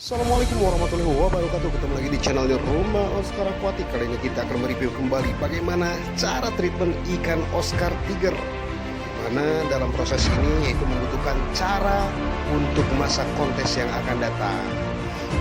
Assalamualaikum warahmatullahi wabarakatuh. Ketemu lagi di channelnya Rumah Oscar Aquatic. Kali ini kita akan mereview kembali bagaimana cara treatment ikan Oscar Tiger. Mana dalam proses ini yaitu membutuhkan cara untuk masa kontes yang akan datang.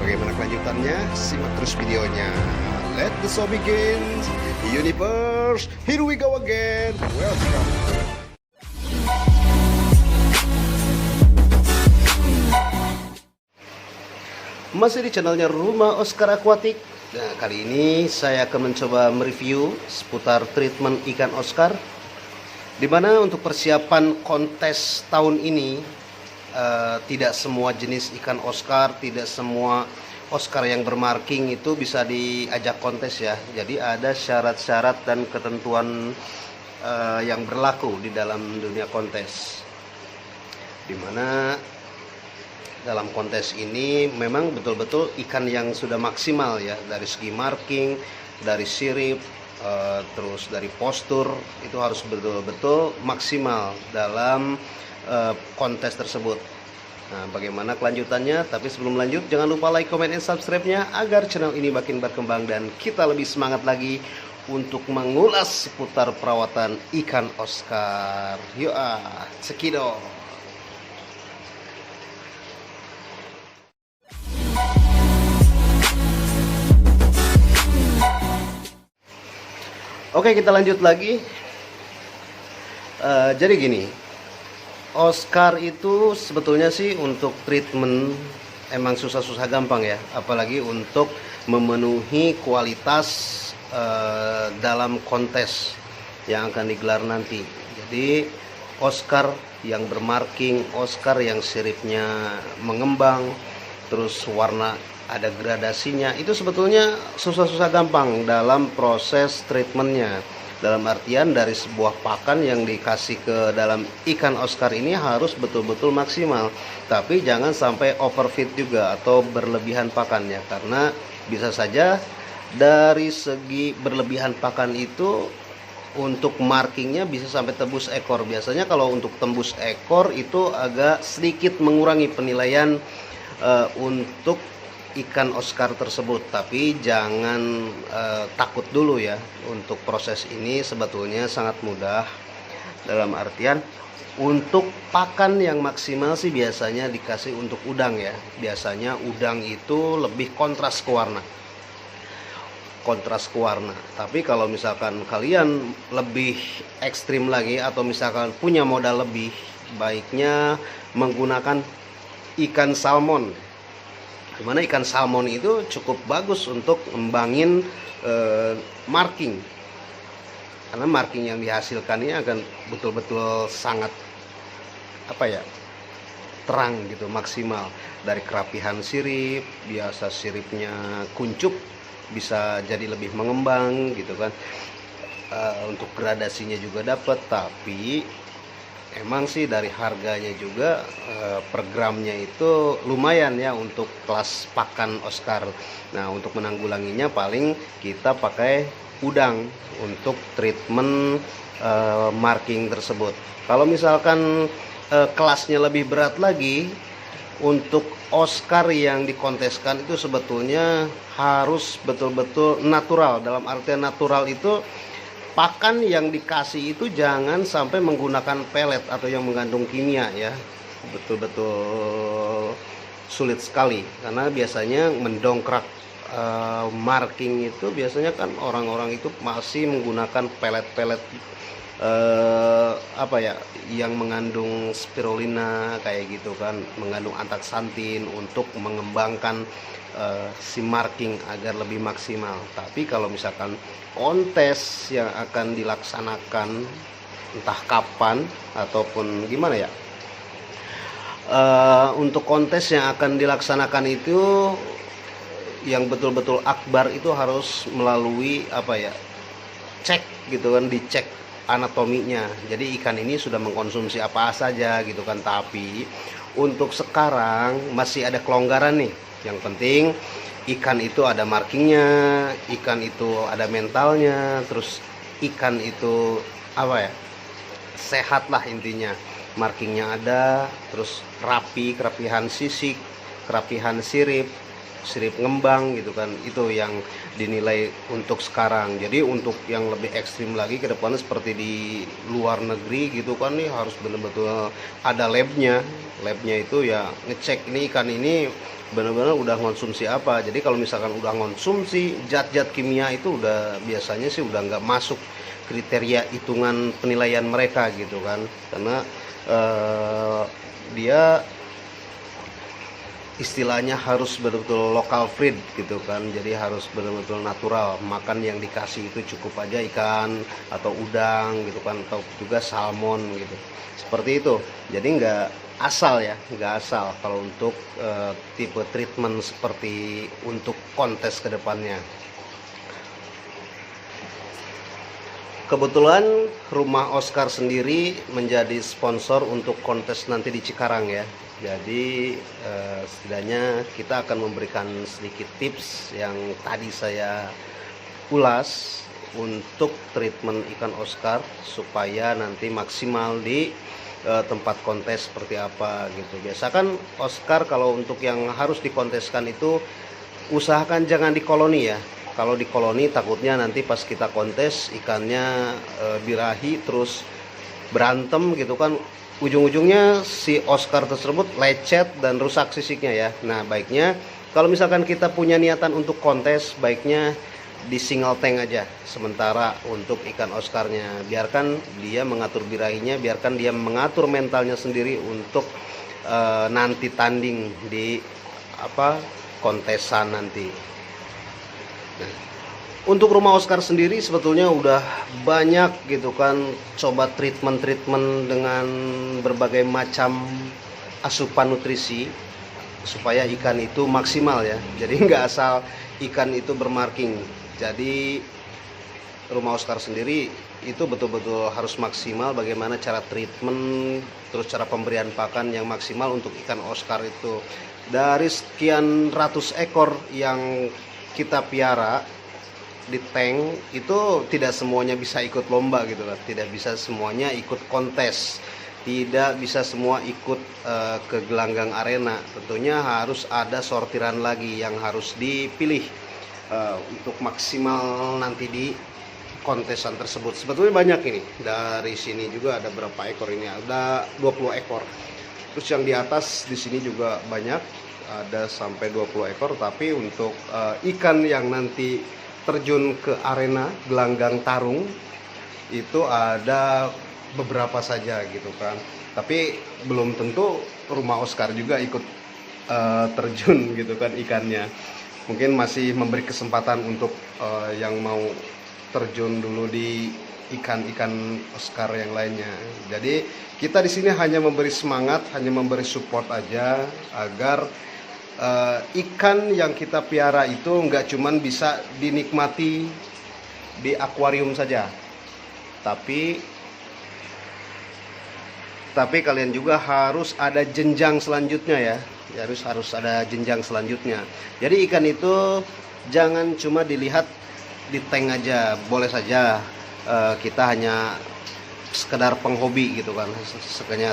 Bagaimana kelanjutannya? Simak terus videonya. Let the show begin. Universe, here we go again. Welcome. Masih di channelnya Rumah Oscar Aquatic. Nah, kali ini saya akan mencoba mereview seputar treatment ikan Oscar, dimana untuk persiapan kontes tahun ini tidak semua jenis ikan Oscar, tidak semua Oscar yang bermarking itu bisa diajak kontes ya. Jadi ada syarat-syarat dan ketentuan yang berlaku di dalam dunia kontes, dimana dalam kontes ini memang betul-betul ikan yang sudah maksimal ya, dari segi marking, dari sirip, terus dari postur, itu harus betul-betul maksimal dalam kontes tersebut. Nah, bagaimana kelanjutannya? Tapi sebelum lanjut, jangan lupa like, comment, dan subscribe-nya agar channel ini makin berkembang dan kita lebih semangat lagi untuk mengulas seputar perawatan ikan Oscar. Yuk, sekido. Oke, kita lanjut lagi. Jadi gini, Oscar itu sebetulnya sih untuk treatment emang susah-susah gampang ya, apalagi untuk memenuhi kualitas dalam kontes yang akan digelar nanti. Jadi Oscar yang bermarking, Oscar yang siripnya mengembang, terus warna ada gradasinya, itu sebetulnya susah-susah gampang dalam proses treatmentnya. Dalam artian dari sebuah pakan yang dikasih ke dalam ikan Oscar ini harus betul-betul maksimal, tapi jangan sampai overfeed juga atau berlebihan pakannya, karena bisa saja dari segi berlebihan pakan itu untuk markingnya bisa sampai tembus ekor. Biasanya kalau untuk tembus ekor itu agak sedikit mengurangi penilaian untuk ikan Oscar tersebut. Tapi jangan takut dulu ya. Untuk proses ini sebetulnya sangat mudah, dalam artian untuk pakan yang maksimal sih biasanya dikasih untuk udang ya. Biasanya udang itu lebih kontras ke warna, tapi kalau misalkan kalian lebih ekstrim lagi atau misalkan punya modal lebih, baiknya menggunakan ikan salmon. Dimana ikan salmon itu cukup bagus untuk ngembangin marking, karena marking yang dihasilkan ini akan betul-betul sangat terang gitu, maksimal. Dari kerapihan sirip, biasa siripnya kuncup bisa jadi lebih mengembang gitu kan. Untuk gradasinya juga dapat, tapi emang sih dari harganya juga per gramnya itu lumayan ya untuk kelas pakan Oscar. Nah, untuk menanggulanginya paling kita pakai udang untuk treatment marking tersebut. Kalau misalkan kelasnya lebih berat lagi, untuk Oscar yang dikonteskan itu sebetulnya harus betul-betul natural. Dalam artian natural itu pakan yang dikasih itu jangan sampai menggunakan pelet atau yang mengandung kimia ya. Betul-betul sulit sekali, karena biasanya mendongkrak marking itu biasanya kan orang-orang itu masih menggunakan pelet-pelet yang mengandung spirulina kayak gitu kan, mengandung antaksantin untuk mengembangkan si marking agar lebih maksimal. Tapi kalau misalkan kontes yang akan dilaksanakan entah kapan ataupun gimana ya, untuk kontes yang akan dilaksanakan itu yang betul-betul akbar itu harus melalui cek gitu kan, dicek anatominya. Jadi ikan ini sudah mengkonsumsi apa saja gitu kan. Tapi untuk sekarang masih ada kelonggaran nih. Yang penting ikan itu ada markingnya, ikan itu ada mentalnya, terus ikan itu sehat lah intinya. Markingnya ada, terus rapi, kerapihan sisik, kerapihan sirip, sirip ngembang gitu kan, itu yang dinilai untuk sekarang. Jadi untuk yang lebih ekstrim lagi ke depannya seperti di luar negeri gitu kan nih, harus benar-benar ada labnya itu ya ngecek ini ikan ini benar-benar udah konsumsi apa. Jadi kalau misalkan udah konsumsi zat-zat kimia itu udah biasanya sih udah nggak masuk kriteria hitungan penilaian mereka gitu kan, karena dia istilahnya harus betul-betul local feed gitu kan, jadi harus betul-betul natural, makan yang dikasih itu cukup aja ikan atau udang gitu kan, atau juga salmon gitu, seperti itu. Jadi nggak asal kalau untuk tipe treatment seperti untuk kontes kedepannya. Kebetulan Rumah Oscar sendiri menjadi sponsor untuk kontes nanti di Cikarang ya. Jadi setidaknya kita akan memberikan sedikit tips yang tadi saya ulas untuk treatment ikan Oscar supaya nanti maksimal di tempat kontes seperti apa gitu. Biasa kan Oscar kalau untuk yang harus dikonteskan itu usahakan jangan di koloni ya. Kalau di koloni takutnya nanti pas kita kontes ikannya birahi terus berantem gitu kan, ujung-ujungnya si Oscar tersebut lecet dan rusak sisiknya ya. Nah baiknya kalau misalkan kita punya niatan untuk kontes, baiknya di single tank aja sementara untuk ikan Oscarnya. Biarkan dia mengatur birahinya, biarkan dia mengatur mentalnya sendiri untuk nanti tanding di kontesan nanti. Nah, untuk Rumah Oscar sendiri sebetulnya udah banyak gitu kan, coba treatment dengan berbagai macam asupan nutrisi supaya ikan itu maksimal ya. Jadi nggak asal ikan itu bermarking. Jadi Rumah Oscar sendiri itu betul-betul harus maksimal bagaimana cara treatment, terus cara pemberian pakan yang maksimal untuk ikan Oscar itu. Dari sekian ratus ekor yang kita piara di tank itu tidak semuanya bisa ikut lomba gitu kan, tidak bisa semuanya ikut kontes, tidak bisa semua ikut ke gelanggang arena. Tentunya harus ada sortiran lagi yang harus dipilih untuk maksimal nanti di kontesan tersebut. Sebetulnya banyak ini, dari sini juga ada berapa ekor, ini ada 20 ekor, terus yang di atas di sini juga banyak, ada sampai 20 ekor. Tapi untuk ikan yang nanti terjun ke arena gelanggang tarung itu ada beberapa saja gitu kan, tapi belum tentu Rumah Oscar juga ikut terjun gitu kan ikannya. Mungkin masih memberi kesempatan untuk yang mau terjun dulu di ikan-ikan Oscar yang lainnya. Jadi kita di sini hanya memberi semangat, hanya memberi support aja agar ikan yang kita piara itu nggak cuman bisa dinikmati di akuarium saja, tapi kalian juga harus ada jenjang selanjutnya ya. Harus ada jenjang selanjutnya. Jadi ikan itu jangan cuma dilihat di tank aja. Boleh saja kita hanya sekedar penghobi gitu kan,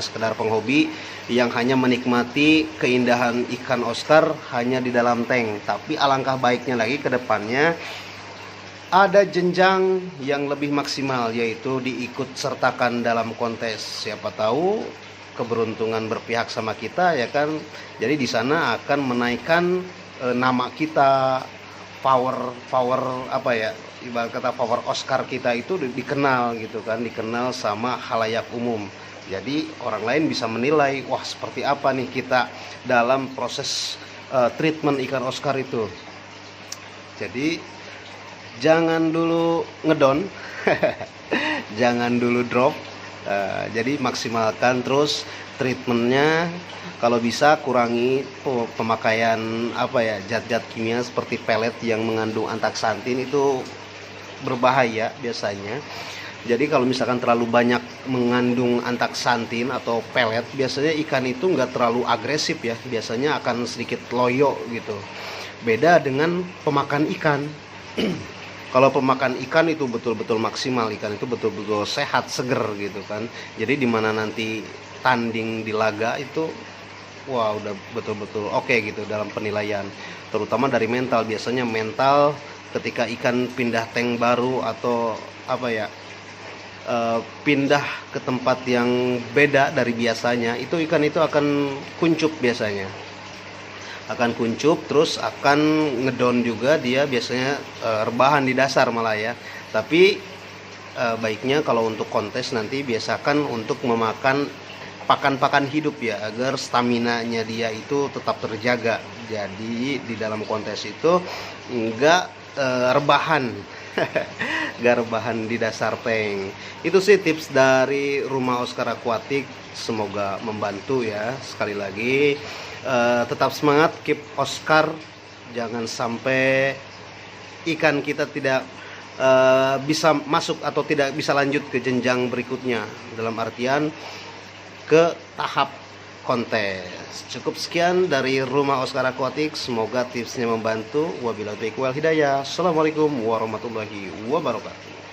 sekedar penghobi yang hanya menikmati keindahan ikan Oscar hanya di dalam tank. Tapi alangkah baiknya lagi ke depannya ada jenjang yang lebih maksimal, yaitu diikut sertakan dalam kontes. Siapa tahu keberuntungan berpihak sama kita ya kan. Jadi di sana akan menaikkan nama kita, power ibarat kata power Oscar kita itu dikenal gitu kan, dikenal sama khalayak umum. Jadi orang lain bisa menilai, wah seperti apa nih kita dalam proses treatment ikan Oscar itu. Jadi jangan dulu ngedon, jangan dulu drop. Jadi maksimalkan terus treatmentnya. Kalau bisa kurangi pemakaian zat-zat kimia seperti pelet yang mengandung antaksantin, itu berbahaya biasanya. Jadi kalau misalkan terlalu banyak mengandung antaksantin atau pelet, biasanya ikan itu nggak terlalu agresif ya, biasanya akan sedikit loyo gitu. Beda dengan pemakan ikan. Kalau pemakan ikan itu betul-betul maksimal, ikan itu betul-betul sehat, seger gitu kan. Jadi dimana nanti tanding di laga itu wah udah betul-betul oke gitu dalam penilaian, terutama dari mental. Biasanya mental ketika ikan pindah tank baru atau apa ya, pindah ke tempat yang beda dari biasanya, itu ikan itu akan kuncup biasanya, akan kuncup, terus akan ngedon juga dia biasanya, rebahan di dasar malah ya. Tapi baiknya kalau untuk kontes nanti biasakan untuk memakan pakan-pakan hidup ya, agar stamina-nya dia itu tetap terjaga. Jadi di dalam kontes itu enggak rebahan enggak rebahan di dasar tank. Itu sih tips dari Rumah Oscar Aquatic, semoga membantu ya. Sekali lagi tetap semangat, keep Oscar, jangan sampai ikan kita tidak bisa masuk atau tidak bisa lanjut ke jenjang berikutnya, dalam artian ke tahap kontes. Cukup sekian dari Rumah Oscar Aquatic, semoga tipsnya membantu. Wabillahi taufiq wal hidayah. Assalamualaikum warahmatullahi wabarakatuh.